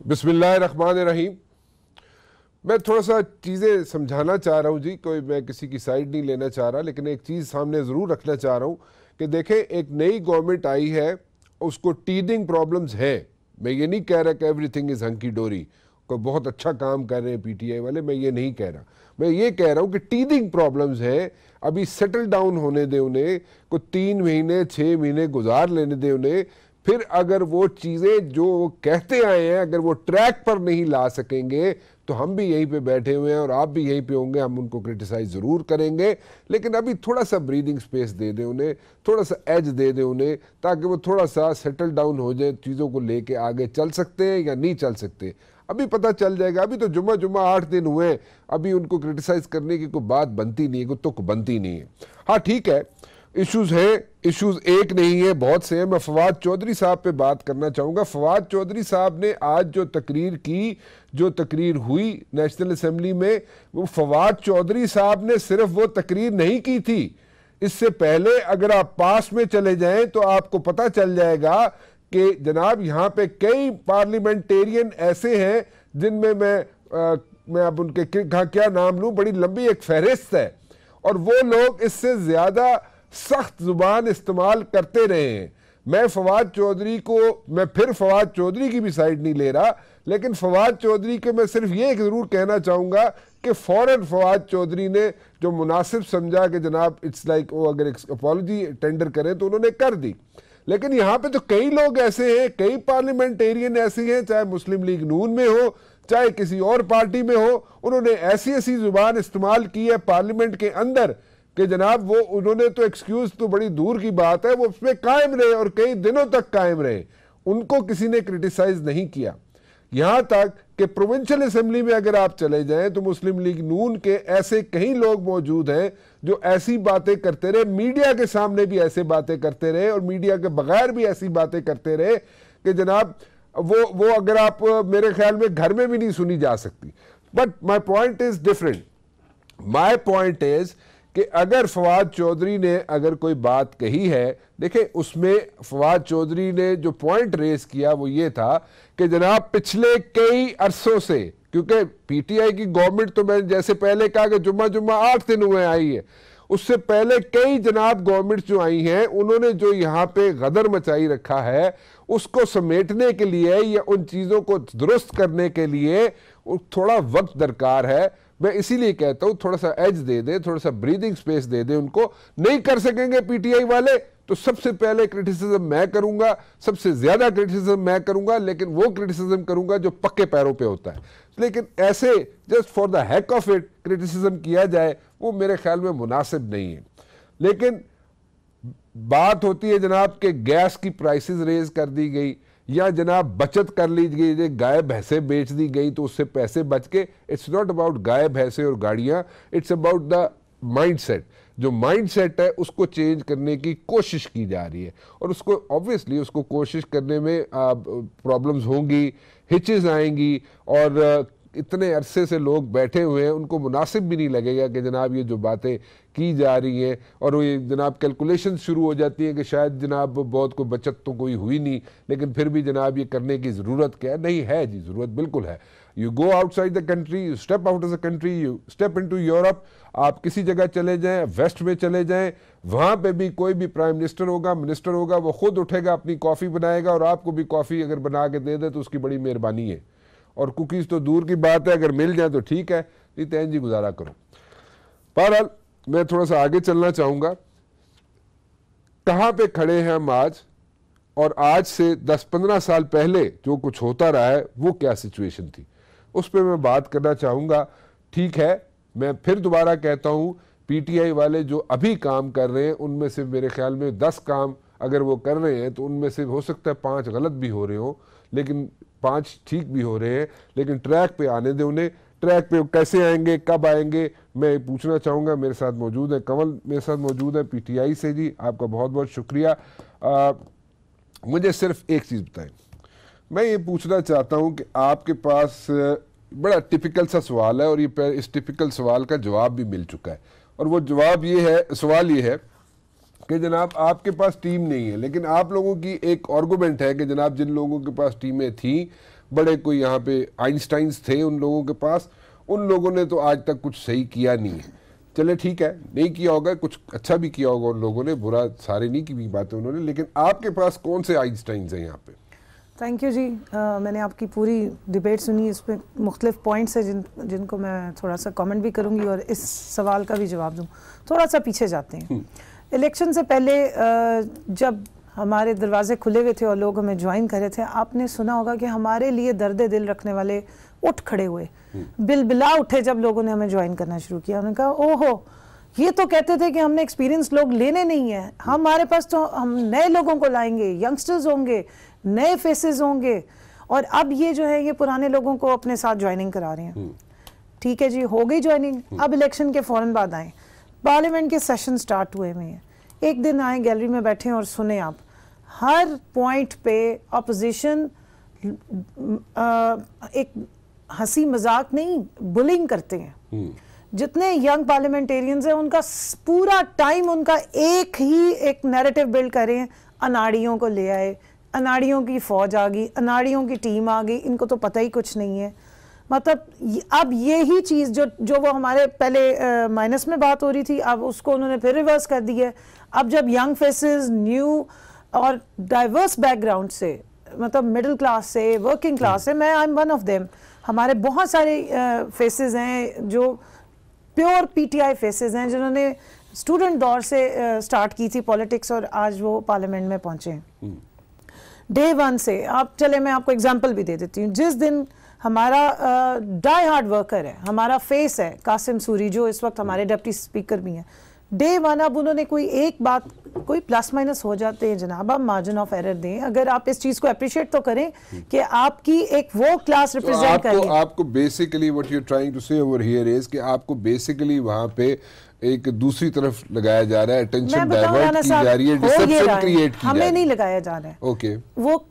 बिस्मिल्लाहिर्रहमानिर्रहीम। मैं थोड़ा सा चीज़ें समझाना चाह रहा हूँ जी, कोई मैं किसी की साइड नहीं लेना चाह रहा, लेकिन एक चीज़ सामने ज़रूर रखना चाह रहा हूँ कि देखें, एक नई गवर्नमेंट आई है, उसको टीदिंग प्रॉब्लम्स हैं। मैं ये नहीं कह रहा कि एवरीथिंग इज़ हंकी डोरी, कोई बहुत अच्छा काम कर रहे हैं पीटीआई वाले, मैं ये नहीं कह रहा। मैं ये कह रहा हूँ कि टीदिंग प्रॉब्लम्स हैं, अभी सेटल डाउन होने दें उन्हें, को 3 महीने 6 महीने गुजार लेने दें उन्हें। फिर अगर वो चीज़ें जो वो कहते आए हैं अगर वो ट्रैक पर नहीं ला सकेंगे तो हम भी यहीं पे बैठे हुए हैं और आप भी यहीं पे होंगे, हम उनको क्रिटिसाइज ज़रूर करेंगे। लेकिन अभी थोड़ा सा ब्रीदिंग स्पेस दे दें उन्हें, थोड़ा सा एज दे दें उन्हें, ताकि वो थोड़ा सा सेटल डाउन हो जाए, चीज़ों को लेके आगे चल सकते हैं या नहीं चल सकते अभी पता चल जाएगा। अभी तो जुम्मा 8 दिन हुए हैं, अभी उनको क्रिटिसाइज करने की कोई बात बनती नहीं है, कोई तुक बनती नहीं है। हाँ ठीक है, इश्यूज हैं, इश्यूज एक नहीं है, बहुत से हैं। मैं फवाद चौधरी साहब पे बात करना चाहूँगा। फवाद चौधरी साहब ने आज जो तकरीर की, जो तकरीर हुई नेशनल असेंबली में, वो फवाद चौधरी साहब ने सिर्फ वो तकरीर नहीं की थी। इससे पहले अगर आप पास में चले जाएं तो आपको पता चल जाएगा कि जनाब यहाँ पे कई पार्लियामेंटेरियन ऐसे हैं जिनमें मैं अब उनके क्या नाम लूँ, बड़ी लंबी एक फहरिस्त है, और वो लोग इससे ज़्यादा सख्त जुबान इस्तेमाल करते रहे हैं। मैं फवाद चौधरी को, मैं फिर फवाद चौधरी की भी साइड नहीं ले रहा, लेकिन फवाद चौधरी के मैं सिर्फ ये ज़रूर कहना चाहूँगा कि फ़ौरन फवाद चौधरी ने जो मुनासिब समझा कि जनाब इट्स लाइक वो अगर अपॉलजी टेंडर करें तो उन्होंने कर दी। लेकिन यहाँ पे तो कई लोग ऐसे हैं, कई पार्लियामेंटेरियन ऐसे हैं, चाहे मुस्लिम लीग नून में हो चाहे किसी और पार्टी में हो, उन्होंने ऐसी ऐसी जुबान इस्तेमाल की है पार्लियामेंट के अंदर कि जनाब वो उन्होंने तो एक्सक्यूज तो बड़ी दूर की बात है, वो उसमें कायम रहे और कई दिनों तक कायम रहे, उनको किसी ने क्रिटिसाइज नहीं किया। यहां तक कि प्रोविंशियल असेंबली में अगर आप चले जाएं तो मुस्लिम लीग नून के ऐसे कई लोग मौजूद हैं जो ऐसी बातें करते रहे, मीडिया के सामने भी ऐसे बातें करते रहे और मीडिया के बगैर भी ऐसी बातें करते रहे कि जनाब वो अगर आप मेरे ख्याल में घर में भी नहीं सुनी जा सकती। But my point is different. My point is कि अगर फवाद चौधरी ने अगर कोई बात कही है, देखें उसमें फवाद चौधरी ने जो पॉइंट रेस किया वो ये था कि जनाब पिछले कई अरसों से, क्योंकि पीटीआई की गवर्नमेंट तो मैंने जैसे पहले कहा कि जुम्मा 8 दिन हुए आई है, उससे पहले कई जनाब गवर्नमेंट जो आई हैं उन्होंने जो यहाँ पे गदर मचाई रखा है उसको समेटने के लिए या उन चीज़ों को दुरुस्त करने के लिए थोड़ा वक्त दरकार है। मैं इसीलिए कहता हूं थोड़ा सा एज दे दे, थोड़ा सा ब्रीदिंग स्पेस दे दे उनको। नहीं कर सकेंगे पीटीआई वाले तो सबसे पहले क्रिटिसिज्म मैं करूंगा, सबसे ज्यादा क्रिटिसिज्म मैं करूंगा, लेकिन वो क्रिटिसिज्म करूंगा जो पक्के पैरों पे होता है। लेकिन ऐसे just for the hack of it criticism किया जाए वो मेरे ख्याल में मुनासिब नहीं है। लेकिन बात होती है जनाब के गैस की प्राइसेस रेज कर दी गई या जनाब बचत कर ली गई, गाय भैंसें बेच दी गई तो उससे पैसे बच के। इट्स नॉट अबाउट गाय भैंसें और गाड़ियां, इट्स अबाउट द माइंडसेट। जो माइंडसेट है उसको चेंज करने की कोशिश की जा रही है और उसको ऑब्वियसली उसको कोशिश करने में प्रॉब्लम्स होंगी, हिचेस आएंगी और इतने अरसे से लोग बैठे हुए हैं, उनको मुनासिब भी नहीं लगेगा कि जनाब ये जो बातें की जा रही हैं और ये जनाब कैलकुलेशन शुरू हो जाती है कि शायद जनाब बहुत कोई बचत तो कोई हुई नहीं, लेकिन फिर भी जनाब ये करने की ज़रूरत क्या है? नहीं है जी, ज़रूरत बिल्कुल है। You go outside the country, you step out of the country, you step into Europe, आप किसी जगह चले जाएं, वेस्ट में चले जाएं, वहाँ पे भी कोई भी प्राइम मिनिस्टर होगा, मिनिस्टर होगा, वो खुद उठेगा, अपनी कॉफ़ी बनाएगा और आपको भी कॉफ़ी अगर बना के दे दे तो उसकी बड़ी मेहरबानी है। और कुकीज़ तो दूर की बात है, अगर मिल जाए तो ठीक है, नहीं तैन जी गुजारा करो। बहरहाल मैं थोड़ा सा आगे चलना चाहूँगा। कहाँ पे खड़े हैं हम आज और आज से 10-15 साल पहले जो कुछ होता रहा है वो क्या सिचुएशन थी, उस पर मैं बात करना चाहूँगा। ठीक है, मैं फिर दोबारा कहता हूँ पीटीआई वाले जो अभी काम कर रहे हैं उनमें से मेरे ख्याल में 10 काम अगर वो कर रहे हैं तो उनमें से हो सकता है 5 गलत भी हो रहे हो, लेकिन 5 ठीक भी हो रहे हैं। लेकिन ट्रैक पे आने दे उन्हें। ट्रैक पे कैसे आएंगे, कब आएंगे, मैं पूछना चाहूँगा। मेरे साथ मौजूद है कमल, मेरे साथ मौजूद है पीटीआई से जी, आपका बहुत बहुत शुक्रिया। मुझे सिर्फ एक चीज़ बताएं, मैं ये पूछना चाहता हूँ कि आपके पास बड़ा टिपिकल सा सवाल है और ये इस टिपिकल सवाल का जवाब भी मिल चुका है और वो जवाब ये है, सवाल ये है कि जनाब आपके पास टीम नहीं है, लेकिन आप लोगों की एक आर्गूमेंट है कि जनाब जिन लोगों के पास टीमें थी बड़े कोई यहाँ पे आइंस्टाइंस थे उन लोगों के पास, उन लोगों ने तो आज तक कुछ सही किया नहीं है। चले ठीक है, नहीं किया होगा, कुछ अच्छा भी किया होगा उन लोगों ने, बुरा सारे नहीं की भी बातें उन्होंने, लेकिन आपके पास कौन से आइंस्टाइंस हैं यहाँ पे? थैंक यू जी। मैंने आपकी पूरी डिबेट सुनी, इस पर मुख्तलिफ पॉइंट्स हैं जिनको मैं थोड़ा सा कमेंट भी करूँगी और इस सवाल का भी जवाब दूँ। थोड़ा सा पीछे जाते हैं। इलेक्शन से पहले जब हमारे दरवाजे खुले हुए थे और लोग हमें ज्वाइन कर रहे थे, आपने सुना होगा कि हमारे लिए दर्द दिल रखने वाले उठ खड़े हुए, बिलबिला उठे जब लोगों ने हमें ज्वाइन करना शुरू किया। उन्होंने कहा ओहो, ये तो कहते थे कि हमने एक्सपीरियंस लोग लेने नहीं है, हमारे पास तो हम नए लोगों को लाएंगे, यंगस्टर्स होंगे, नए फेसेस होंगे, और अब ये जो है ये पुराने लोगों को अपने साथ ज्वाइनिंग करा रहे हैं। ठीक है जी, हो गई ज्वाइनिंग। अब इलेक्शन के फौरन बाद आए, पार्लियामेंट के सेशन स्टार्ट हुए हुए हैं, एक दिन आए गैलरी में बैठे और सुने आप हर पॉइंट पे अपोजिशन एक हंसी मजाक नहीं, बुलिंग करते हैं। जितने यंग पार्लियामेंटेरियंस हैं उनका पूरा टाइम उनका एक नैरेटिव बिल्ड कर रहे हैं, अनाड़ियों को ले आए, अनाड़ियों की फौज आ गई, अनाड़ियों की टीम आ गई, इनको तो पता ही कुछ नहीं है। मतलब अब यही चीज़ जो वो हमारे पहले माइनस में बात हो रही थी, अब उसको उन्होंने फिर रिवर्स कर दी है। अब जब यंग फेसेस, न्यू और डाइवर्स बैकग्राउंड से, मतलब मिडिल क्लास से, वर्किंग क्लास से, मैं I am one of them, हमारे बहुत सारे फेसेस हैं जो प्योर पीटीआई फेसेस हैं, जिन्होंने स्टूडेंट दौर से स्टार्ट की थी पॉलिटिक्स और आज वो पार्लियामेंट में पहुंचे हैं। डे वन से आप चले, मैं आपको एग्जांपल भी दे देती हूँ। जिस दिन हमारा डाई हार्ड वर्कर है, हमारा फेस है कासिम सूरी, जो इस वक्त हमारे डिप्टी स्पीकर भी हैं, डे वन अब उन्होंने कोई एक बात, कोई प्लस माइनस हो जाते हैं जनाब, आप मार्जिन ऑफ एरर दें, अगर आप इस चीज को अप्रिशिएट तो करें कि आपकी एक वो क्लास रिप्रेजेंट कर रही है। आपको basically what you are trying to say over here is कि आपको बेसिकली वहां पे एक दूसरी तरफ लगाया जा रहा है, अटेंशन डाइवर्ट की जा रही है, डिसेप्शन क्रिएट की जा रही है। हमें नहीं लगाया जा रहा है। ओके, वो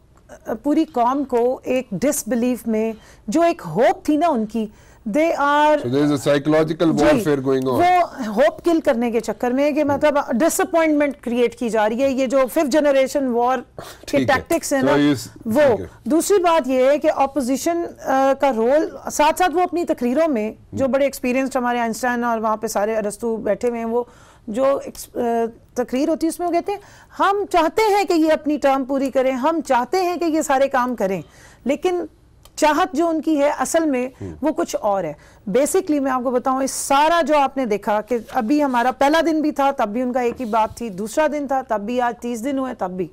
पूरी कौम को एक डिसबिलीफ में, जो एक होप थी ना उनकी, they are, so there is a psychological warfare going on. वो होप किल करने के चक्कर में कि मतलब डिसअपॉइंटमेंट क्रिएट की जा रही है। ये जो 5th जनरेशन वॉर के टैक्टिक्स है ना, वो दूसरी बात ये है कि ऑपोजिशन का रोल, साथ साथ वो अपनी तकरीरों में, जो बड़े एक्सपीरियंस्ड हमारे आइंस्टाइन और वहाँ पे सारे अरस्तु बैठे हुए हैं, वो जो तकरीर होती है उसमें वो कहते हैं हम चाहते हैं कि ये अपनी टर्म पूरी करें, हम चाहते हैं कि ये सारे काम करें, लेकिन चाहत जो उनकी है असल में वो कुछ और है। बेसिकली मैं आपको बताऊं, इस सारा जो आपने देखा कि अभी हमारा पहला दिन भी था तब भी उनका एक ही बात थी, दूसरा दिन था तब भी, आज 30 दिन हुए तब भी,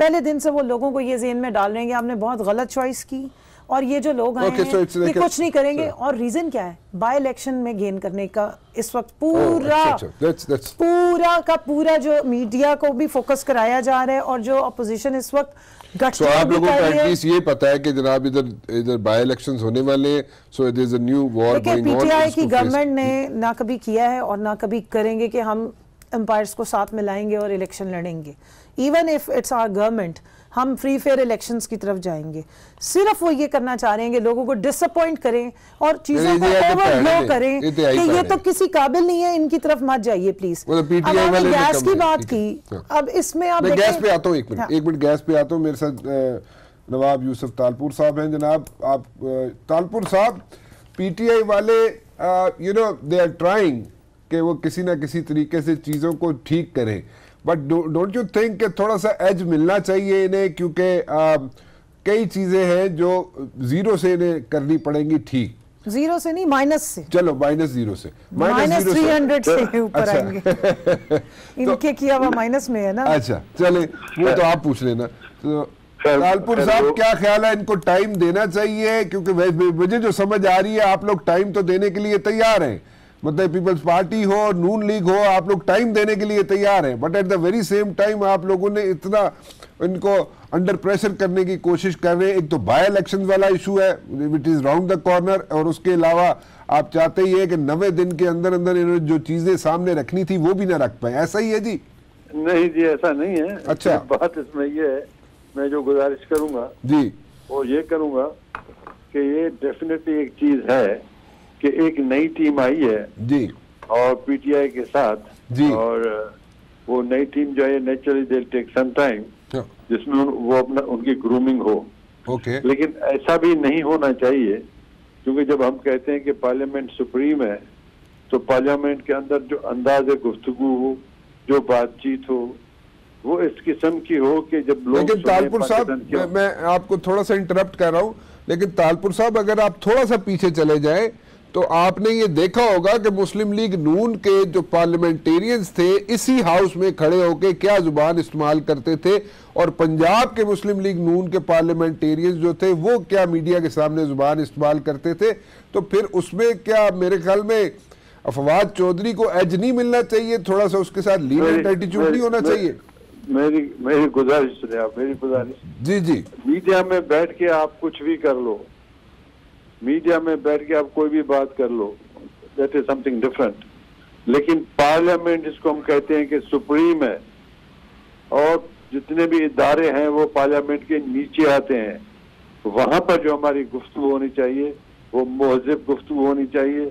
पहले दिन से वो लोगों को ये ज़हन में डाल रहे हैं कि आपने बहुत गलत चॉइस की और ये जो लोग आए हैं ये कुछ नहीं करेंगे। और रीजन क्या है? बाय इलेक्शन में गेन करने का इस वक्त पूरा का पूरा जो मीडिया को भी फोकस कराया जा रहा है और जो अपोजिशन इस वक्त तो आप लोगों को एटलीस्ट ये पता है कि जनाब इधर बाय इलेक्शंस होने वाले हैं, so there is a new war going on. PTI की गवर्नमेंट ने ना कभी किया है और ना कभी करेंगे कि हम एम्पायर्स को साथ में लाएंगे और इलेक्शन लड़ेंगे। Even if it's our government, हम फ्री फेयर इलेक्शंस की तरफ जाएंगे। सिर्फ वो ये करना चाह रहे हैं कि लोगों को डिसअपॉइंट करें और चीजों को ओवरफ्लो करें कि ये तो किसी काबिल नहीं है, इनकी तरफ मत जाइए प्लीज। अब हमने गैस की बात की, अब इसमें आप गैस पे आता हूँ, एक मिनट गैस पे आता हूँ। मेरे साथ नवाब यूसुफ तालपुर साहब हैं। जनाब आप तालपुर साहब, पीटीआई वाले you know they are trying कि वो किसी ना किसी तरीके से चीज़ों को ठीक करें, बट डोंट यू थिंक कि थोड़ा सा एज मिलना चाहिए इन्हें, क्योंकि कई चीज़ें हैं जो जीरो से इन्हें करनी पड़ेंगी ठीक। जीरो से नहीं, माइनस से। चलो -0 से, -300 से ऊपर आएंगे। इनके किया हुआ माइनस में है ना। अच्छा चले, वो तो आप पूछ लेना। तो तालपुर साहब क्या ख्याल है, इनको टाइम देना चाहिए? क्योंकि मुझे जो समझ आ रही है आप लोग टाइम तो देने के लिए तैयार हैं, मतलब पीपल्स पार्टी हो, नून लीग हो, आप लोग टाइम देने के लिए तैयार हैं, but at the very same time आप लोगों ने इतना इनको अंडर प्रेशर करने की कोशिश कर रहे हैं। एक तो बाय इलेक्शन वाला इशू है which is round the corner, और उसके अलावा आप चाहते ही है कि 90 दिन के अंदर अंदर इन्होंने जो चीजें सामने रखनी थी वो भी ना रख पाए। ऐसा ही है जी? नहीं जी, ऐसा नहीं है। अच्छा, बात इसमें ये है, मैं जो गुजारिश करूंगा जी वो ये करूंगा कि ये डेफिनेटली एक चीज है कि एक नई टीम आई है जी और पीटीआई के साथ जी, और वो नई टीम जो है naturally they take some time, जिसमें वो अपना उनकी ग्रूमिंग हो, लेकिन ऐसा भी नहीं होना चाहिए, क्योंकि जब हम कहते हैं कि पार्लियामेंट सुप्रीम है, तो पार्लियामेंट के अंदर जो अंदाज गुफ्तगू हो, जो बातचीत हो, वो इस किस्म की हो कि जब लोग। लेकिन तालपुर साहब, मैं आपको थोड़ा सा इंटरप्ट कर रहा हूं, लेकिन तालपुर साहब अगर आप थोड़ा सा पीछे चले जाएं तो आपने ये देखा होगा कि मुस्लिम लीग नून के जो पार्लियामेंटेरियंस थे इसी हाउस में खड़े होकर क्या जुबान इस्तेमाल करते थे, और पंजाब के मुस्लिम लीग नून के पार्लियामेंटेरियंस जो थे वो क्या मीडिया के सामने जुबान इस्तेमाल करते थे। तो फिर उसमें क्या मेरे ख्याल में फवाद चौधरी को एज नहीं मिलना चाहिए, थोड़ा सा उसके साथ लीनिएंट एटीट्यूड नहीं होना चाहिए? मेरी गुजारिश सुने आप, मेरी गुजारिश। जी जी। मीडिया में बैठ के आप कुछ भी कर लो, मीडिया में बैठ के आप कोई भी बात कर लो, दैट इज समथिंग डिफरेंट। लेकिन पार्लियामेंट जिसको हम कहते हैं कि सुप्रीम है, और जितने भी इदारे हैं वो पार्लियामेंट के नीचे आते हैं, वहां पर जो हमारी गुफ्तगू होनी चाहिए वो मुहज़्ज़ब गुफ्तगू होनी चाहिए,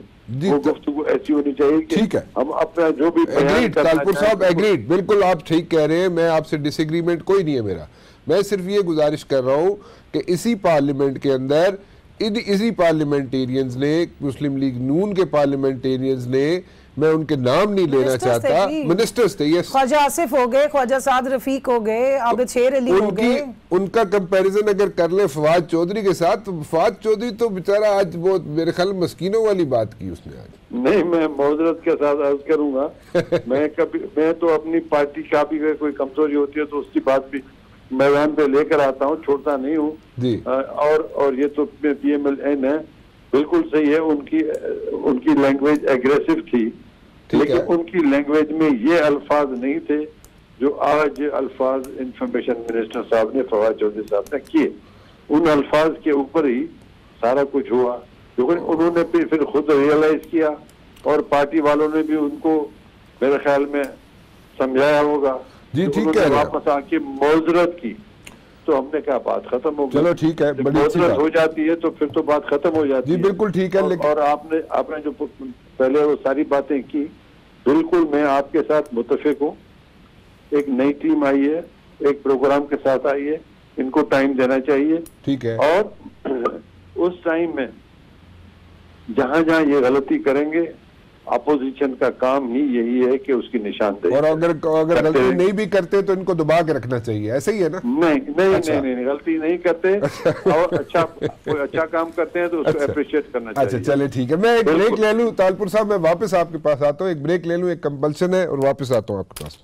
वो गुफ्तगू ऐसी होनी चाहिए कि ठीक है, हम अपना जो भी तालपुर साहब एग्रीड, बिल्कुल आप ठीक कह रहे हैं, मैं आपसे डिसएग्रीमेंट कोई नहीं है मेरा। मैं सिर्फ ये गुजारिश कर रहा हूं कि इसी पार्लियामेंट के अंदर इसी पार्लियामेंटेरियंस ने, मुस्लिम लीग नून के पार्लियामेंटेरियंस ने, मैं उनके नाम नहीं लेना चाहता, मिनिस्टर्स थे, यस, ख्वाजा आसिफ हो गए, ख्वाजा साद रफीक हो गए, आबिद शेर अली हो गए। उनका कंपैरिजन अगर कर ले फवाद चौधरी के साथ, तो फवाद चौधरी तो बेचारा आज बहुत मेरे ख्याल मस्कीनों वाली बात की उसने आज। नहीं, मैं मौजरत के साथ अर्ज करूंगा मैं तो अपनी पार्टी का भी कोई कमजोरी होती है तो उसकी बात भी मैदान पे लेकर आता हूँ, छोड़ता नहीं हूँ। और ये तो PMLN है, बिल्कुल सही है, उनकी लैंग्वेज एग्रेसिव थी, लेकिन उनकी लैंग्वेज में ये अल्फाज नहीं थे जो आज अल्फाज इंफॉर्मेशन मिनिस्टर साहब ने, फवाद चौधरी साहब ने किए। उन अल्फाज के ऊपर ही सारा कुछ हुआ, क्योंकि उन्होंने फिर खुद रियलाइज किया और पार्टी वालों ने भी उनको मेरे ख्याल में समझाया होगा। जी ठीक है, वापस आके मौजरत की, तो हमने कहा बात खत्म हो गई। चलो ठीक है, बड़ी अच्छी बात हो जाती है तो फिर तो बात खत्म हो जाती है। जी बिल्कुल ठीक है। और आपने जो पहले वो सारी बातें की, बिल्कुल मैं आपके साथ मुत्तफिक हूँ। एक नई टीम आई है, एक प्रोग्राम के साथ आई है, इनको टाइम देना चाहिए, ठीक है। और उस टाइम में जहां जहां ये गलती करेंगे, अपोजिशन का काम ही यही है कि उसकी निशानदेही, और अगर गलती नहीं भी करते तो इनको दबा के रखना चाहिए, ऐसे ही है ना? नहीं, गलती नहीं करते और अच्छा काम करते हैं तो उसको अप्रिशिएट करना चाहिए। अच्छा चले ठीक है, मैं एक ब्रेक ले लूं तालपुर साहब, मैं वापस आपके पास आता हूँ, एक ब्रेक ले लूं, एक कंपल्सन है, और वापस आता हूँ आपके पास।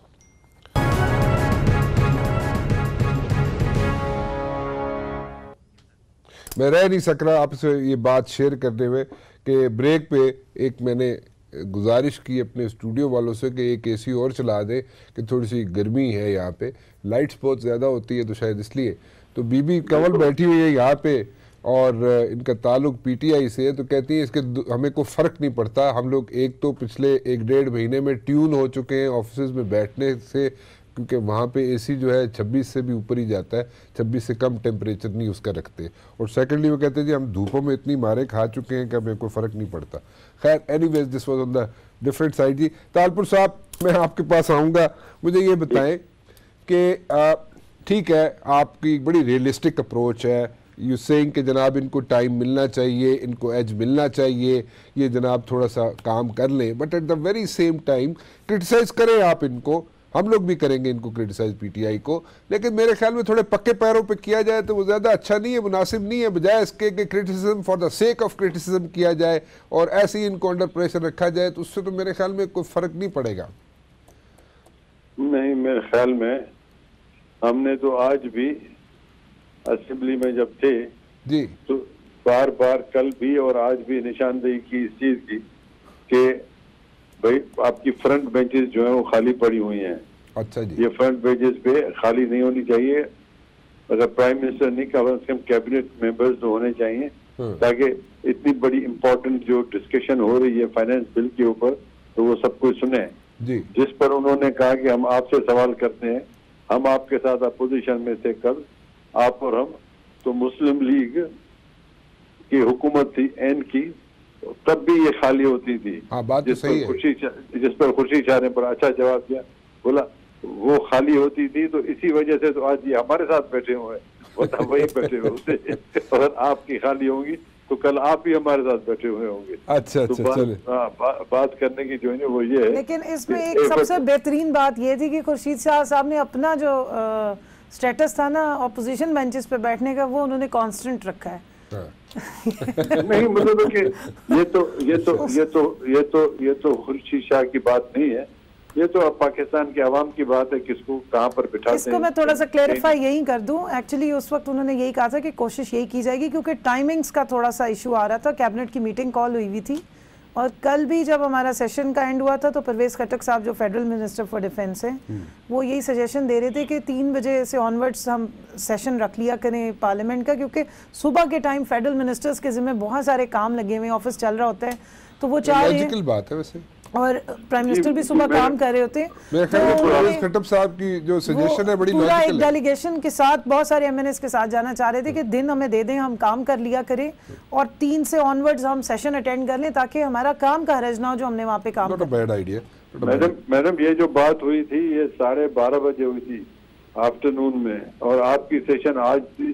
मैं रह नहीं सक रहा आपसे ये बात शेयर करने में कि ब्रेक पे एक मैंने गुजारिश की अपने स्टूडियो वालों से कि एक AC और चला दे कि थोड़ी सी गर्मी है यहाँ पे, लाइट्स बहुत ज़्यादा होती है तो शायद इसलिए। तो बीबी कंवल बैठी हुई है यहाँ पे और इनका ताल्लुक PTI से है, तो कहती है इसके हमें कोई फ़र्क नहीं पड़ता, हम लोग एक तो पिछले 1-1.5 महीने में ट्यून हो चुके हैं ऑफिस में बैठने से, क्योंकि वहाँ पे AC जो है 26 से भी ऊपर ही जाता है, 26 से कम टेम्परेचर नहीं उसका रखते। और सेकेंडली वो कहते हैं जी हम धूपों में इतनी मारे खा चुके हैं कि हमें कोई फ़र्क नहीं पड़ता। खैर anyways this was on the different side. जी तालपुर साहब, मैं आपके पास आऊँगा, मुझे ये बताएं कि ठीक है आपकी बड़ी रियलिस्टिक अप्रोच है, यू सेइंग कि जनाब इनको टाइम मिलना चाहिए, इनको एज मिलना चाहिए, ये जनाब थोड़ा सा काम कर लें, but at the very same time criticise करें आप इनको, हम लोग भी करेंगे इनको क्रिटिसाइज PTI को, लेकिन मेरे ख्याल में थोड़े पक्के पैरों पे किया जाए तो वो ज़्यादा अच्छा नहीं है, मुनासिब नहीं है, बजाय इसके कि criticism for the sake of criticism किया जाए और ऐसे ही इनको अंडर प्रेशर रखा जाए, तो उससे तो मेरे ख्याल में कोई फ़र्क नहीं पड़ेगा। नहीं, मेरे ख्याल में हमने तो आज भी असेंबली में जब थे जी, तो बार बार कल भी और आज भी निशानदेही की इस चीज़ की कि भाई आपकी फ्रंट बेंचेस जो है वो खाली पड़ी हुई हैं। अच्छा जी, ये फ्रंट बेंचेस पे खाली नहीं होनी चाहिए, अगर प्राइम मिनिस्टर नहीं कम से कम कैबिनेट मेंबर्स तो होने चाहिए, ताकि इतनी बड़ी इंपॉर्टेंट जो डिस्कशन हो रही है फाइनेंस बिल के ऊपर तो वो सब कुछ सुने जी। जिस पर उन्होंने कहा कि हम आपसे सवाल करते हैं, हम आपके साथ अपोजिशन में थे कल, आप और हम, तो मुस्लिम लीग की हुकूमत थी N की, तब भी ये खाली होती थी। हाँ, बात तो सही है। जिस पर खुशी चाहने पर अच्छा जवाब दिया, बोला वो खाली होती थी, तो इसी वजह से तो आज ये हमारे साथ बैठे हुए हैं, वरना वही बैठे होते। और आपकी खाली होंगी तो कल आप भी हमारे साथ बैठे हुए होंगे। अच्छा तो अच्छा, बात करने की जो है वो ये है। लेकिन इसमें एक सबसे बेहतरीन बात ये थी कि खुर्शीद शाह साहब ने अपना जो स्टेटस था ना ऑपोजिशन बेंचेस पे बैठने का, वो उन्होंने कांस्टेंट रखा है। नहीं मतलब कि ये तो खुर्शीद शाह की बात नहीं है, ये तो अब पाकिस्तान के अवाम की बात है, किसको कहाँ पर बिठाते हैं। इसको मैं थोड़ा सा क्लेरिफाई यही कर दूं, एक्चुअली उस वक्त उन्होंने यही कहा था कि कोशिश यही की जाएगी, क्योंकि टाइमिंग्स का थोड़ा सा इशू आ रहा था। कैबिनेट की मीटिंग कॉल हुई हुई थी, और कल भी जब हमारा सेशन का एंड हुआ था तो परवेज खटक साहब जो फेडरल मिनिस्टर फॉर डिफेंस हैं, वो यही सजेशन दे रहे थे कि 3 बजे से ऑनवर्ड्स हम सेशन रख लिया करें पार्लियामेंट का, क्योंकि सुबह के टाइम फेडरल मिनिस्टर्स के जिम्मे बहुत सारे काम लगे हुए हैं, ऑफिस चल रहा होता है, तो वो चाह रहे हैं। बात है वैसे, और प्राइम मिनिस्टर भी सुबह काम कर रहे होते हैं। परवेज खट्टक साहब की जो सजेशन है बड़ी लॉजिकल है। एक डेलीगेशन के साथ बहुत सारे एमएनएस के साथ जाना चाह रहे थे कि दिन हमें दे दें, हम काम कर लिया करें, और 3 से ऑनवर्ड्स हम सेशन अटेंड कर लें, ताकि हमारा काम का हरज ना हो जो हमने वहाँ पे काम किया। मैडम ये जो बात हुई थी ये 12:30 बजे हुई थी आफ्टरनून में, और आपकी सेशन आज थी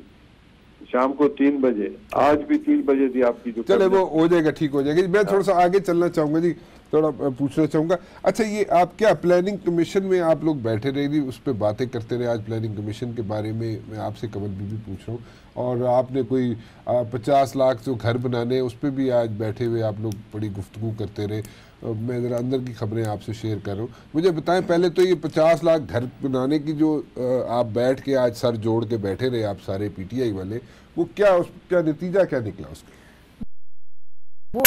शाम को 3 बजे, आज भी 3 बजे थी आपकी जो। चले वो हो जाएगा, ठीक हो जाएगा। मैं थोड़ा सा आगे चलना चाहूंगा जी, थोड़ा पूछना चाहूंगा। अच्छा, ये आप क्या प्लानिंग कमीशन में आप लोग बैठे रहे, उस पर बातें करते रहे, आज प्लानिंग कमीशन के बारे में मैं आपसे कमल भी पूछ रहा हूँ, और आपने कोई 50 लाख जो घर बनाने उस पर भी आज बैठे हुए आप लोग बड़ी गुफ्तगू करते रहे। मैं ज़रा अंदर की खबरें आपसे शेयर कर रहा हूँ। मुझे बताएं पहले तो ये 50 लाख घर बनाने की जो आप बैठ के आज सर जोड़ के बैठे रहे आप सारे पीटीआई वाले, वो क्या नतीजा क्या निकला उसका?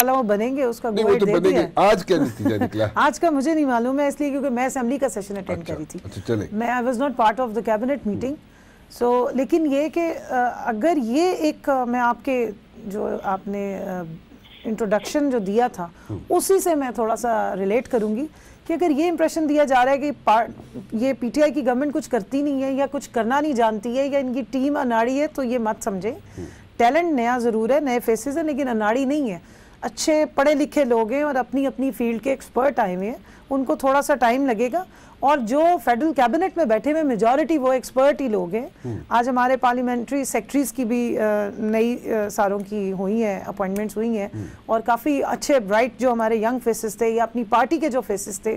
वो बनेंगे, उसका नहीं, वो तो बनेंगे। आज क्या नतीजा निकला? आज का मुझे नहीं मालूम है, इसलिए क्योंकि मैं असेंबली का सेशन अटेंड कर रही थी। अच्छा, चले। मैं I was not part of the cabinet meeting. So लेकिन ये कि अगर ये एक मैं आपके जो आपने इंट्रोडक्शन जो दिया था उसी से मैं थोड़ा सा रिलेट करूंगी कि अगर ये इंप्रेशन दिया जा रहा है कि ये पीटीआई की गवर्नमेंट कुछ करती नहीं है या कुछ करना नहीं जानती है या इनकी टीम अनाड़ी है, तो ये मत समझे। टैलेंट नया ज़रूर है, नए फेसेस हैं, लेकिन अनाड़ी नहीं है। अच्छे पढ़े लिखे लोग हैं और अपनी अपनी फील्ड के एक्सपर्ट आए हुए हैं, उनको थोड़ा सा टाइम लगेगा। और जो फेडरल कैबिनेट में बैठे हुए मेजॉरिटी वो एक्सपर्ट ही लोग हैं। आज हमारे पार्लियामेंट्री सेक्रेटरीज की भी नई सारों की हुई हैं, अपॉइंटमेंट्स हुई हैं, और काफ़ी अच्छे ब्राइट जो हमारे यंग फेसेस थे या अपनी पार्टी के जो फेसेस थे,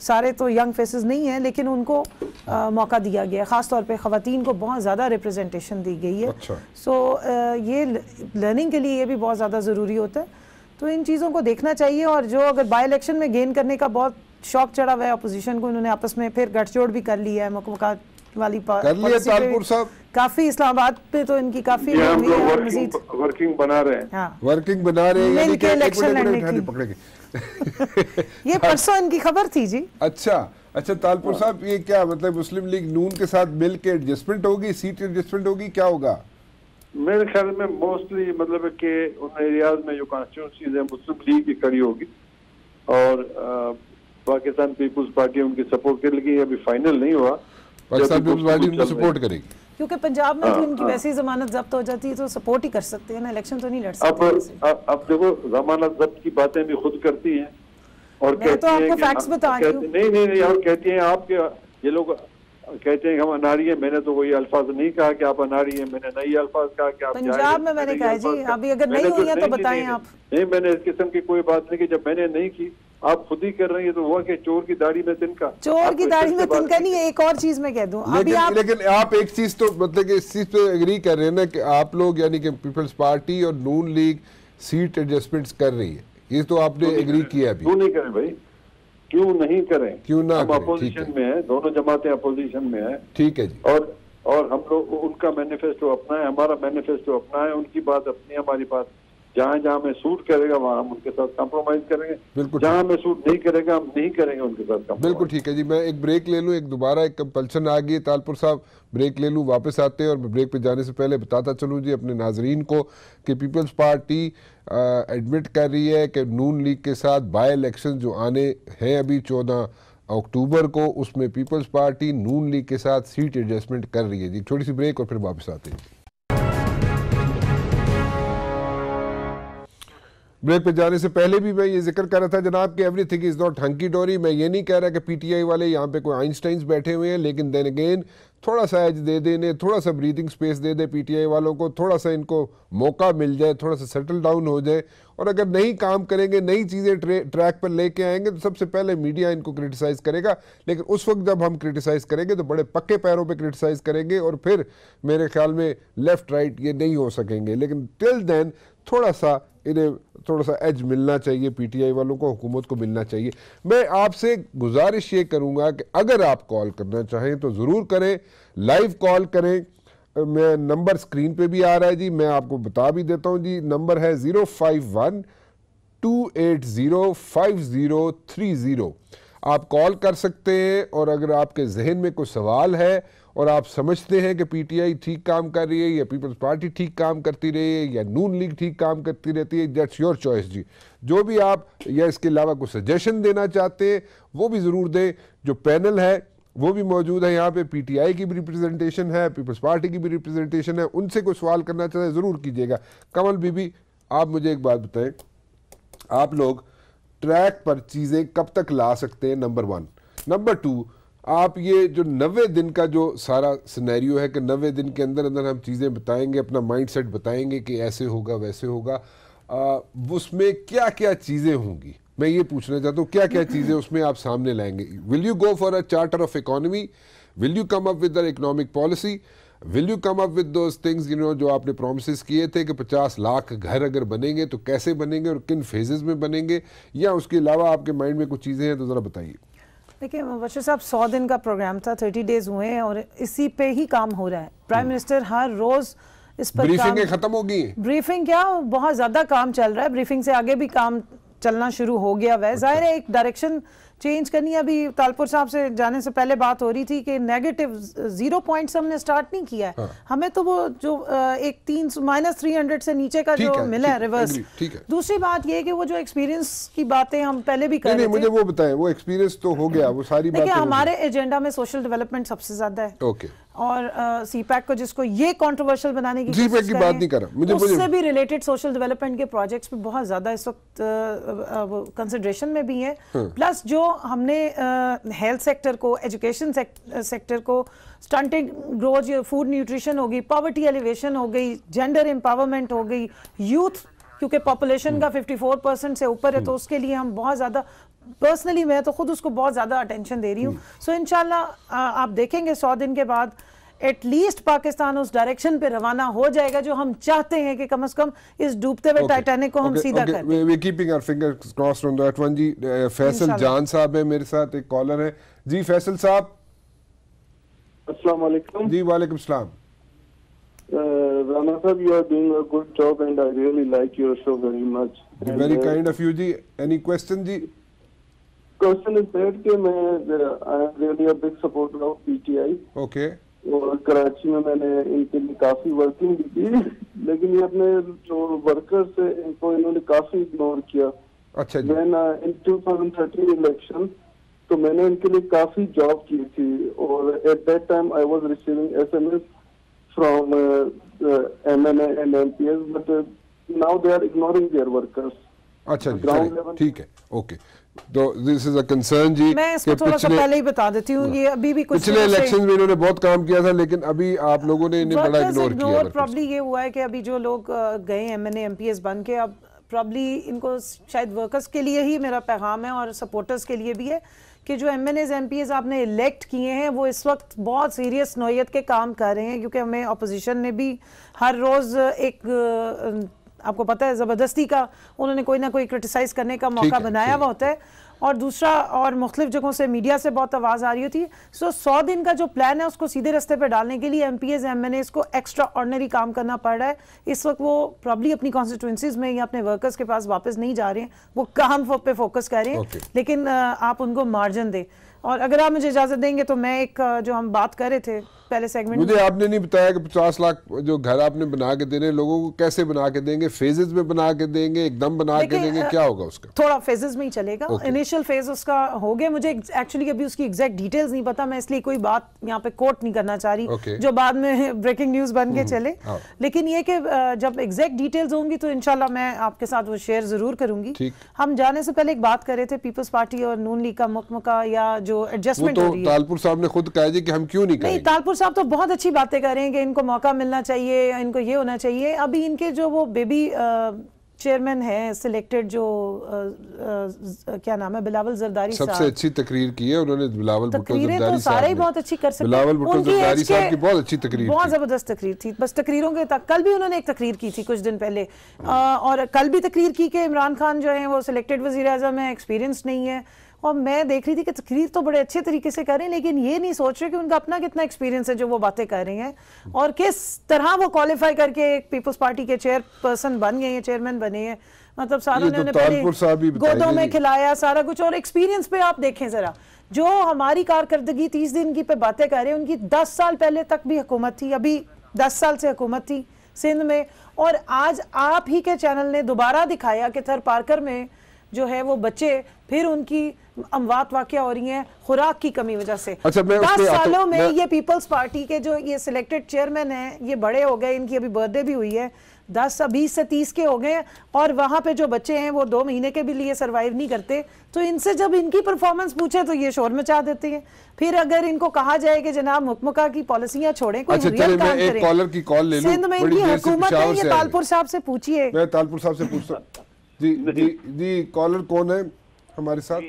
सारे तो यंग फेसेस नहीं हैं, लेकिन उनको मौका दिया गया है। ख़ास तौर पे ख़वातीन को बहुत ज़्यादा रिप्रेजेंटेशन दी गई है। अच्छा। सो ये लर्निंग के लिए ये भी बहुत ज़्यादा ज़रूरी होता है, तो इन चीज़ों को देखना चाहिए। और जो अगर बाई इलेक्शन में गेन करने का बहुत शौक चढ़ा हुआ है अपोजिशन को, इन्होंने आपस में फिर गठजोड़ भी कर लिया है, मुकम्मत वाली तालपुर साहब काफी इस्लामाबाद पे तो इनकी काफी वर्किंग बना रहे हैं। हाँ, वर्किंग बना रहे हैं, इनके इलेक्शन लड़ने की ये परसों इनकी खबर थी जी। अच्छा, तालपुर साहब, ये क्या मतलब मुस्लिम लीग नून के साथ मिल के एडजस्टमेंट होगी, सीट एडजस्टमेंट होगी, क्या होगा? मेरे ख्याल में मोस्टली मतलब है कि उन एरियाज में जो कॉन्स्टिट्यूंसीज है मुस्लिम लीग की खड़ी होगी, और पाकिस्तान पीपुल्स पार्टी उनकी सपोर्ट करेगी। अभी फाइनल नहीं हुआ, पाकिस्तान पीपुल्स पार्टी उनको सपोर्ट करेगी, क्योंकि पंजाब में भी उनकी वैसे ही जमानत जब्त हो जाती है तो सपोर्ट ही कर सकते हैं ना, इलेक्शन तो नहीं लड़ सकते। अब देखो जमानत जब्त की बातें भी खुद करती हैं, और मैं तो आपको फैक्ट्स बता रही हूं। नहीं, और कहती हैं आपके ये लोग कहते हैं कि हम अनाड़ी है। मैंने तो कोई अल्फाज नहीं कहा कि आप अनाड़ी है, मैंने नई अल्फाज कहा कि आप पंजाब में मैंने कहा जी, अभी अगर नहीं हुई है तो बताएं आप। नहीं, मैंने इस किस्म की कोई बात नहीं की, जब मैंने नहीं की आप खुद ही कर रही है, तो हुआ कि चोर की दाढ़ी में तिनका। चोर की दाढ़ी में तिनका नहीं है, एक और चीज मैं कह दूं अभी आप, लेकिन आप एक चीज तो मतलब कि इस चीज पे एग्री कर रहे हैं ना कि आप लोग यानी कि पीपल्स पार्टी और नून लीग सीट एडजस्टमेंट्स कर रही है, ये तो आपने एग्री किया अभी। क्यों नहीं करें भाई, क्यों नहीं करें, क्यों ना हम अपोजिशन में है, दोनों जमातें अपोजिशन में है। ठीक है जी। और हम लोग उनका मैनिफेस्टो अपना है, हमारा मैनिफेस्टो अपना है, उनकी बात अपनी, हमारी बात। जहाँ जहाँ में सूट करेगा वहाँ हम उनके साथ कॉम्प्रोमाइज करेंगे, बिल्कुल। जहाँ में सूट नहीं करेगा हम नहीं करेंगे उनके साथ। बिल्कुल ठीक है जी। मैं एक ब्रेक ले लूँ, एक दोबारा एक कंपल्शन आ गई तालपुर साहब, ब्रेक ले लूँ, वापस आते हैं। और ब्रेक पे जाने से पहले बताता चलूँ जी अपने नाजरीन को कि पीपल्स पार्टी एडमिट कर रही है कि नून लीग के साथ बाई इलेक्शन जो आने हैं अभी 14 अक्टूबर को, उसमें पीपल्स पार्टी नून लीग के साथ सीट एडजस्टमेंट कर रही है जी। छोटी सी ब्रेक और फिर वापस आते हैं। ब्रेक पे जाने से पहले भी मैं ये जिक्र कर रहा था जनाब कि एवरीथिंग इज नॉट हंकी डोरी। मैं ये नहीं कह रहा कि पीटीआई वाले यहाँ पे कोई आइंस्टाइंस बैठे हुए हैं, लेकिन देन अगेन थोड़ा सा एज दे देने, थोड़ा सा ब्रीदिंग स्पेस दे दे पीटीआई वालों को, थोड़ा सा इनको मौका मिल जाए, थोड़ा सा सेटल डाउन हो जाए। और अगर नहीं काम करेंगे, नई चीज़ें ट्रैक पर लेके आएंगे तो सबसे पहले मीडिया इनको क्रिटिसाइज़ करेगा, लेकिन उस वक्त जब हम क्रिटिसाइज़ करेंगे तो बड़े पक्के पैरों पे क्रिटिसाइज़ करेंगे और फिर मेरे ख्याल में लेफ़्ट राइट ये नहीं हो सकेंगे। लेकिन टिल देन थोड़ा सा इन्हें थोड़ा सा एज मिलना चाहिए, पीटीआई वालों को, हुकूमत को मिलना चाहिए। मैं आपसे गुजारिश ये करूँगा कि अगर आप कॉल करना चाहें तो ज़रूर करें, लाइव कॉल करें। मैं नंबर स्क्रीन पे भी आ रहा है जी, मैं आपको बता भी देता हूँ जी। नंबर है 051-280-5030। आप कॉल कर सकते हैं और अगर आपके जहन में कोई सवाल है और आप समझते हैं कि पीटीआई ठीक काम कर रही है या पीपल्स पार्टी ठीक काम करती रही है या नून लीग ठीक काम करती रहती है, दैट्स योर चॉइस जी। जो भी आप या इसके अलावा कोई सजेशन देना चाहते हैं वो भी ज़रूर दें। जो पैनल है वो भी मौजूद है यहाँ पे, पीटीआई की भी रिप्रेजेंटेशन है, पीपल्स पार्टी की भी रिप्रेजेंटेशन है, उनसे कोई सवाल करना चाहते ज़रूर कीजिएगा। कमल बीबी, आप मुझे एक बात बताएं, आप लोग ट्रैक पर चीज़ें कब तक ला सकते हैं? नंबर 1। नंबर 2, आप ये जो 90 दिन का जो सारा सिनेरियो है कि 90 दिन के अंदर अंदर हम चीज़ें बताएंगे, अपना माइंडसेट बताएंगे कि ऐसे होगा वैसे होगा, उसमें क्या क्या चीज़ें होंगी, मैं ये पूछना चाहता हूँ, क्या क्या चीज़ें उसमें आप सामने लाएंगे? Will you go for a charter of economy? Will you come up with the economic policy? Will you come up with those things जो आपने प्रोमिस किए थे कि 50 लाख घर अगर बनेंगे तो कैसे बनेंगे और किन फेजेस में बनेंगे, या उसके अलावा आपके माइंड में कुछ चीज़ें हैं तो ज़रा बताइए। देखिए बशीर साहब, 100 दिन का प्रोग्राम था, 30 डेज हुए हैं और इसी पे ही काम हो रहा है। प्राइम मिनिस्टर हर रोज इस पर ब्रीफिंग खत्म हो गई। ब्रीफिंग क्या, बहुत ज्यादा काम चल रहा है, ब्रीफिंग से आगे भी काम चलना शुरू हो गया वह। जाहिर है एक डायरेक्शन चेंज करनी है। अभी तालपुर साहब से जाने से पहले बात हो रही थी कि नेगेटिव 0 पॉइंट्स हमने स्टार्ट नहीं किया है। हाँ। हमें तो वो जो एक -300 से नीचे का जो मिला है रिवर्स। दूसरी बात ये कि वो जो एक्सपीरियंस की बातें हम पहले भी कर रहे थे, मुझे वो बताएं, वो एक्सपीरियंस तो हो गया, वो सारी बातें हमारे एजेंडा में सोशल डेवलपमेंट सबसे ज्यादा है। ओके। और सीपैक को जिसको ये कंट्रोवर्शियल बनाने की सीपैक की बात नहीं कर रहा, मुझे उससे भी रिलेटेड सोशल डेवलपमेंट के प्रोजेक्ट्स पे बहुत ज्यादा इस वक्त कंसिडरेशन में भी है। प्लस जो हमने हेल्थ सेक्टर को, एजुकेशन सेक्टर को, स्टंटिंग ग्रोथ, फूड न्यूट्रिशन हो गई, पॉवर्टी एलिवेशन हो गई, जेंडर एम्पावरमेंट हो गई, यूथ क्योंकि पॉपुलेशन का 54% से ऊपर है तो उसके लिए हम बहुत ज्यादा, पर्सनली मैं तो खुद उसको बहुत ज्यादा अटेंशन दे रही हूँ। सो इंशाल्लाह आप देखेंगे 100 दिन के बाद एटलीस्ट पाकिस्तान उस डायरेक्शन पे रवाना हो जाएगा जो हम चाहते हैं कि कम से कम इस डूबते हुए टाइटैनिक को हम सीधा कर दें। We keeping our fingers crossed on that one जी। फैसल जान साहब है मेरे साथ, एक कॉलर है जी। फैसल साहब, अस्सलाम वालेकुम। जी वालेकुम सलाम। राना साहब, you are doing a good job and I really like your show very much. Very kind of you ji. Any question ji? Question is that कि मैं I am really a big supporter of PTI. Okay. और कराची में मैंने इनके लिए काफी working भी की, लेकिन ये अपने जो वर्कर्स है इनको इन्होंने काफी इग्नोर किया। अच्छा जी। When in 2013 इलेक्शन तो मैंने इनके लिए काफी जॉब की थी और at that time I was receiving SMS from MNA and MPs, but now they are ignoring their workers. अच्छा जी, ठीक है, ओके। तो दिस इज अ कंसर्न जी। मैं इसको थोड़ा सा पहले ही बता देती हूँ, ये अभी भी कुछ पिछले इलेक्शन में इन्होंने बहुत काम किया था, लेकिन अभी आप लोगों ने इन्हें बड़ा इग्नोर किया। प्रॉब्ली ये हुआ है कि अभी जो लोग गए MNA MPs बन के, अब प्रॉब्ली इनको शायद वर्कर्स के लिए ही मेरा पैगाम है और सपोर्टर्स के लिए भी है कि जो MNAs MPs आपने इलेक्ट किए हैं वो इस वक्त बहुत सीरियस नौयत के काम कर रहे हैं, क्योंकि हमें अपोजिशन ने भी हर रोज एक, आपको पता है, ज़बरदस्ती का उन्होंने कोई ना कोई क्रिटिसाइज करने का मौका बनाया हुआ होता है। और दूसरा, और मुख्तलिफ जगहों से मीडिया से बहुत आवाज़ आ रही होती है। सो 100 दिन का जो प्लान है उसको सीधे रास्ते पे डालने के लिए MPs MNAs को एक्स्ट्रा ऑर्डिनरी काम करना पड़ रहा है। इस वक्त वो प्रॉब्ली अपनी कॉन्स्टिट्यूंसीज में या अपने वर्कर्स के पास वापस नहीं जा रहे हैं, वो काम पे फोकस कर रहे हैं। लेकिन आप उनको मार्जिन दें। और अगर आप मुझे इजाज़त देंगे तो मैं एक, जो हम बात कर रहे थे पहले सेगमेंट। मुझे आपने नहीं बताया कि 50 लाख जो घर आपने बना के देने लोगों को कैसे बना के देंगे, फेजेस में बना के देंगे, एकदम बना के देंगे, क्या होगा उसका? थोड़ा फेजेस में ही चलेगा। इनिशियल फेज उसका हो गया, मुझे एक्चुअली अभी उसकी एग्जैक्ट डिटेल्स नहीं पता, मैं इसलिए कोई बात यहाँ पे कोट नहीं करना चाह रही जो बाद में ब्रेकिंग न्यूज बन के चले। लेकिन ये कि जब एग्जैक्ट डिटेल्स होंगी तो इंशाल्लाह मैं आपके साथ वो शेयर जरूर करूंगी। हम जाने से पहले एक बात कर रहे थे पीपल्स पार्टी और नून लीग का मुकमका या जो एडजस्टमेंट हो रही है। तालपुर साहब ने खुद कहा कि हम क्यों नहीं करेंगे। नहीं, तालपुर साहब तो बहुत अच्छी बातें कर रहे हैं कि इनको मौका मिलना चाहिए, इनको ये होना चाहिए। अभी इनके जो वो बेबी चेयरमैन है सिलेक्टेड जो क्या नाम है, बिलावल जरदारी साहब, सबसे अच्छी तकरीर की है उन्होंने। बिलावल भुट्टो जरदारी तो सारे ही बहुत अच्छी कर सकते हैं। बिलावल भुट्टो जरदारी साहब की बहुत अच्छी तकरीर, बहुत जबरदस्त तकरीर थी। बस तकरीरों के तक कल भी उन्होंने एक तकरीर की थी कुछ दिन पहले, और कल भी तकरीर की कि इमरान खान जो है वो सिलेक्टेड वजीर आज़म है, एक्सपीरियंस नहीं है। और मैं देख रही थी कि तकरीर तो बड़े अच्छे तरीके से कर रहे हैं, लेकिन ये नहीं सोच रहे कि उनका अपना कितना एक्सपीरियंस है जो वो बातें कर रहे हैं, और किस तरह वो क्वालिफाई करके एक पीपल्स पार्टी के चेयरपर्सन बन गए हैं, चेयरमैन बने हैं। मतलब सारा उन्होंने पहले गोदों में खिलाया सारा कुछ। और एक्सपीरियंस पे आप देखें जरा, जो हमारी कारकर्दगी 30 दिन की पे बातें कर रहे हैं, उनकी 10 साल पहले तक भी हुकूमत थी, अभी 10 साल से हुकूमत थी सिंध में। और आज आप ही के चैनल ने दोबारा दिखाया कि थर पार्कर में जो है वो बच्चे फिर उनकी अमवात वाक़या हो रही हैं खुराक की कमी वजह से। 10 सालों में ये पीपल्स पार्टी के जो ये सिलेक्टेड चेयरमैन हैं, ये बड़े हो गए, इनकी अभी बर्थडे भी हुई है, 20 से 30 के हो गए, और वहां पे जो बच्चे हैं वो 2 महीने के भी लिए सरवाइव नहीं करते। तो इनसे जब इनकी परफॉर्मेंस पूछे तो ये शोर मचा देते हैं। फिर अगर इनको कहा जाए कि जनाब मुकमका की पॉलिसियां छोड़ें, कोई रियल काम करें। कॉलर की कॉल ले लूं, सिंध में इनकी हुकूमत है, ये तालपुर साहब से पूछिए। मैं तालपुर साहब से पूछता। जी जी जी, कॉलर कौन है हमारे साथ?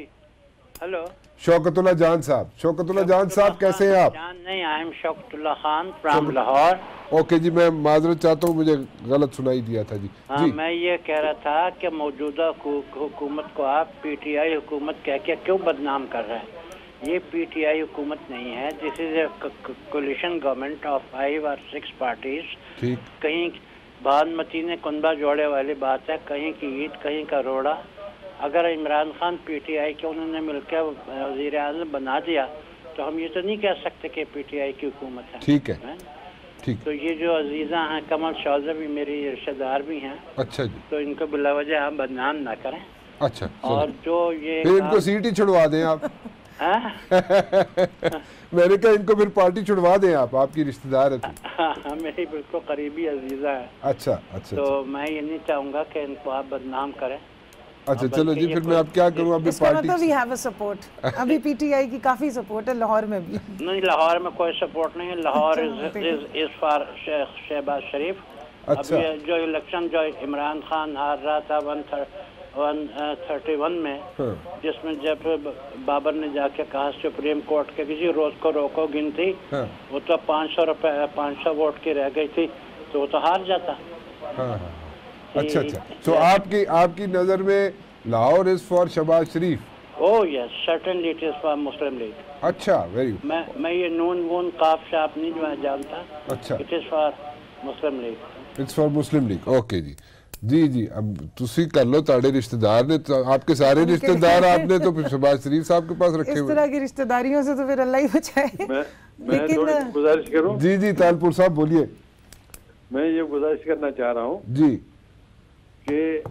हेलो, शौकतुल्लाह जान साहब। शौकतुल्लाह जान साहब कैसे हैं आप? नहीं, I am Shaukatullah Khan from Lahore. Okay जी, मैं माजरत चाहता हूँ, मुझे गलत सुनाई दिया था जी। हाँ, मैं ये कह रहा था कि मौजूदा हुकूमत को आप पीटीआई हुकूमत कह के क्यों बदनाम कर रहे हैं? ये पीटीआई हुकूमत नहीं है, this is a coalition government of 5 और 6 पार्टीज। कहीं भानमती ने कुंबा जोड़े वाली बात है, कहीं की ईद कहीं का रोड़ा। अगर इमरान खान पीटीआई के उन्होंने मिलकर वज़ीर आज़म बना दिया तो हम ये तो नहीं कह सकते कि पीटीआई की हुकूमत है। ठीक है, ठीक। तो ये जो अजीज़ा हैं, कमल शौज़ा भी मेरी रिश्तेदार भी हैं। अच्छा जी। तो इनको बिलावजह आप बदनाम ना करें। अच्छा, और जो ये फिर इनको सीट ही छुड़वा दें आप। मैंने कहा इनको फिर पार्टी छुड़वा दें आप, आपकी रिश्तेदार है। हाँ, मेरी बिल्कुल करीबी अजीज़ा है। अच्छा अच्छा। तो मैं ये नहीं चाहूँगा कि इनको आप बदनाम करें। अच्छा चलो जी, फिर मैं अब क्या करूं? अभी party we have a support, अभी पीटीआई की काफी सपोर्ट है लाहौर में भी। नहीं, लाहौर में कोई सपोर्ट नहीं है। लाहौर इज फॉर शहबाज शरीफ। अच्छा। अभी जो इलेक्शन जो इमरान खान हार रहा था 131 में, जिसमें जब बाबर ने जाके कहा सुप्रीम कोर्ट के किसी रोज को रोको गिनती, वो तो 500 वोट की रह गई थी, तो वो तो हार जाता। अच्छा अच्छा। तो आपकी नजर में Lahore is for Shahbaz Sharif? Oh yes, certainly it is for Muslim League. अच्छा, वेरी गुड। मैं ये नून वून काफ शाप नहीं जानता। अच्छा, it is for Muslim League. It's for Muslim League. Okay जी जी जी। अब तुसी कर लो, ताड़े रिश्तेदार ने तो आपके सारे रिश्तेदार आपने तो फिर शहबाज शरीफ साहब के पास रखे हुए। इस तरह की रिश्तेदारियों से तो फिर अल्लाह ही बचाए। लेकिन गुजारिश करूं? जी जी, तालपुर साहब बोलिए। मैं ये गुजारिश करना चाह रहा हूँ जी कि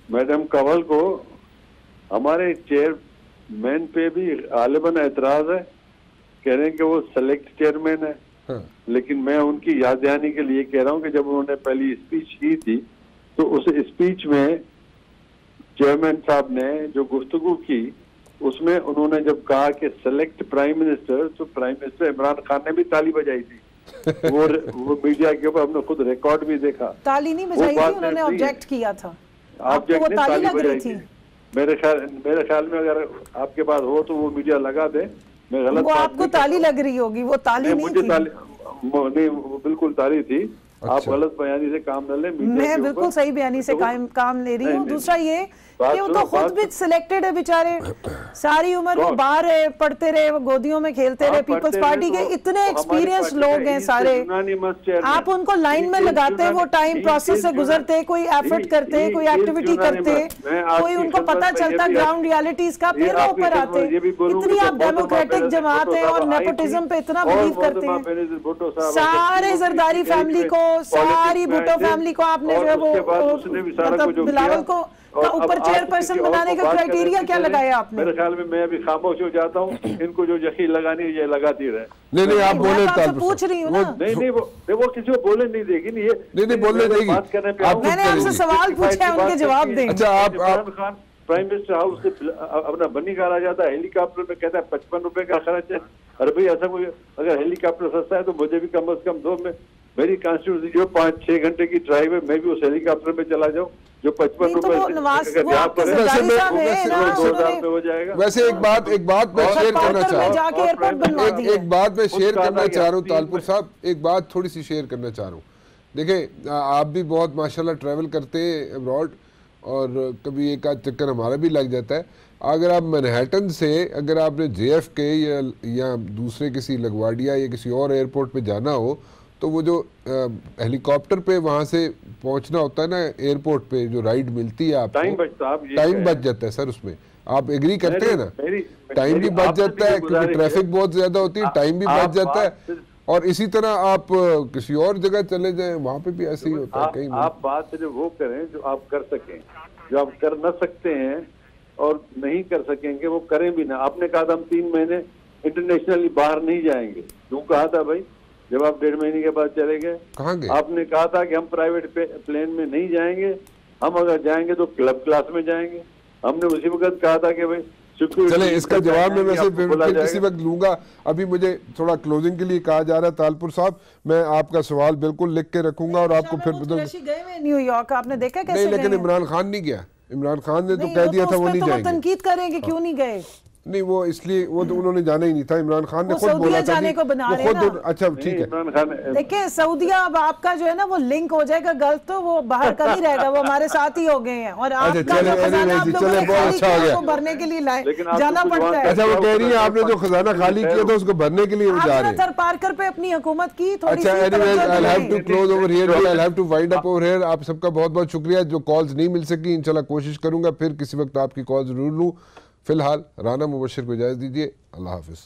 मैडम कंवल को हमारे चेयरमैन पे भी गालिबन एतराज है, कह रहे हैं कि वो सेलेक्ट चेयरमैन है। लेकिन मैं उनकी याद दहानी के लिए कह रहा हूं कि जब उन्होंने पहली स्पीच की थी तो उस स्पीच में चेयरमैन साहब ने जो गुफ्तगू की, उसमें उन्होंने जब कहा कि सेलेक्ट प्राइम मिनिस्टर, तो प्राइम मिनिस्टर इमरान खान ने भी ताली बजाई थी। वो मीडिया के ऊपर हमने खुद रिकॉर्ड भी देखा। ताली नहीं बजाई थी, उन्होंने ऑब्जेक्ट किया था। ऑब्जेक्ट ने ताली बजाई थी। मेरे ख्याल में अगर आपके पास हो तो वो मीडिया लगा दे। मैं गलत वो आपको ताली लग रही होगी, वो ताली नहीं थी। नहीं, वो बिल्कुल ताली थी। आप गलत बयानी से काम न लें। मैं बिल्कुल सही बयानी से काम ले रही हूँ। दूसरा ये कि वो तो खुद भी सिलेक्टेड है बेचारे, सारी उम्र वो बाहर पढ़ते रहे, वो गोदियों में खेलते रहे, पीपल्स पार्टी के इतने एक्सपीरियंस लोग हैं सारे, आप उनको लाइन में लगाते हैं, वो टाइम प्रोसेस से गुजरते, कोई एफर्ट करते, कोई एक्टिविटी करते, कोई उनको पता चलता ग्राउंड रियलिटीज का, फिर वो ऊपर आते। इतनी आप डेमोक्रेटिक जमात है और नेपोटिज्म पे इतना बिलीव करते हैं। सारे जरदारी फैमिली को, सारी भुट्टो फैमिली को आपने जो है वो बिलावल को ऊपर चेयरपर्सन बनाने का क्राइटेरिया क्या लगाया आपने? मेरे ख्याल में मैं अभी खामोश हो जाता हूँ, इनको जो यकीन लगानी है ये लगाती रहे। नहीं आप बोले, पूछ रही हूँ ना। नहीं वो किसी को बोलने नहीं देगी। नहीं बोलने देगी। बात करने पे मैंने आपसे सवाल पूछा है, उनके जवाब देंगे। अच्छा Imran Khan prime minister house से अपना बनी करा जाता है, हेलीकॉप्टर में कहता है 55 रुपए का खर्च है। अरे भाई ऐसा कोई अगर हेलीकॉप्टर सस्ता है तो मुझे भी कम से कम दो। मेरी कॉन्स्टिट्यूंसी जो 5-6 घंटे की ड्राइव है, मैं भी उस हेलीकॉप्टर में चला जाऊँ जो 55 रुपए हो जाएगा। वैसे एक बात मैं शेयर करना चाह रहा हूँ तालपुर साहब, एक बात थोड़ी सी शेयर करना चाह रहा हूँ। देखिए आप भी बहुत माशाल्लाह ट्रैवल करते हैं अब्रॉड, और कभी एक आध चक्कर हमारा भी लग जाता है। अगर आप मैनहट्टन से अगर आपने JFK या दूसरे किसी लगवाडिया या किसी और एयरपोर्ट पे जाना हो तो वो जो हेलीकॉप्टर पे वहाँ से पहुँचना होता है ना, एयरपोर्ट पे जो राइड मिलती है आपको, टाइम बच जाता है सर उसमें। आप एग्री करते हैं ना? टाइम भी बच जाता है क्योंकि ट्रैफिक बहुत ज्यादा होती है, टाइम भी बच जाता है। और इसी तरह आप किसी और जगह चले जाएं, वहाँ पे भी ऐसे ही होता है। कहीं आप बात जो वो करें जो आप कर सकें, जो आप कर न सकते हैं और नहीं कर सकेंगे वो करें भी ना। आपने कहा था हम 3 महीने इंटरनेशनली बाहर नहीं जाएंगे, क्यों कहा था भाई? जब आप 1.5 महीने के बाद चले गए, कहाँ गए? आपने कहा था कि हम प्राइवेट प्लेन में नहीं जाएंगे, हम अगर जाएंगे तो क्लब क्लास में जाएंगे। हमने उसी वक्त कहा था कि भाई चले इसका जवाब मैं वैसे फिर किसी वक्त लूंगा। अभी मुझे थोड़ा क्लोजिंग के लिए कहा जा रहा है तालपुर साहब, मैं आपका सवाल बिल्कुल लिख के रखूंगा और आपको फिर न्यूयॉर्क आपने देखा कैसे? नहीं, लेकिन इमरान खान नहीं गया। इमरान खान ने तो कह दिया था वो नहीं जाएंगे। तनकीद करेंगे क्यों नहीं गए? नहीं वो इसलिए वो तो उन्होंने जाना ही नहीं था। इमरान खान ने खुद बोला था जाने को बना रहे हैं ना। अच्छा ठीक है, देखिए सऊदिया अब आपका जो है ना वो लिंक हो जाएगा गल्फ, तो वो बाहर का नहीं रहेगा, वो हमारे साथ ही हो गए हैं। और आपका जो खजाना आप लोगों ने खाली किया वो भरने के लिए जाना पड़ता है। अच्छा वो कह रही है आपने जो खजाना खाली किया था उसको भरने के लिए वो जा रहे हैं। पार्कर पे अपनी हुकूमत की थोड़ी सी। अच्छा anyways I have to close over here, I have to wind up over here. आप सबका बहुत बहुत शुक्रिया। जो कॉल्स नहीं मिल सकी इंशाल्लाह कोशिश करूंगा फिर किसी वक्त आपकी कॉल जरूर लूं। फिलहाल राना मुबशिर को इजाज़त दीजिए। अल्लाह हाफिज़।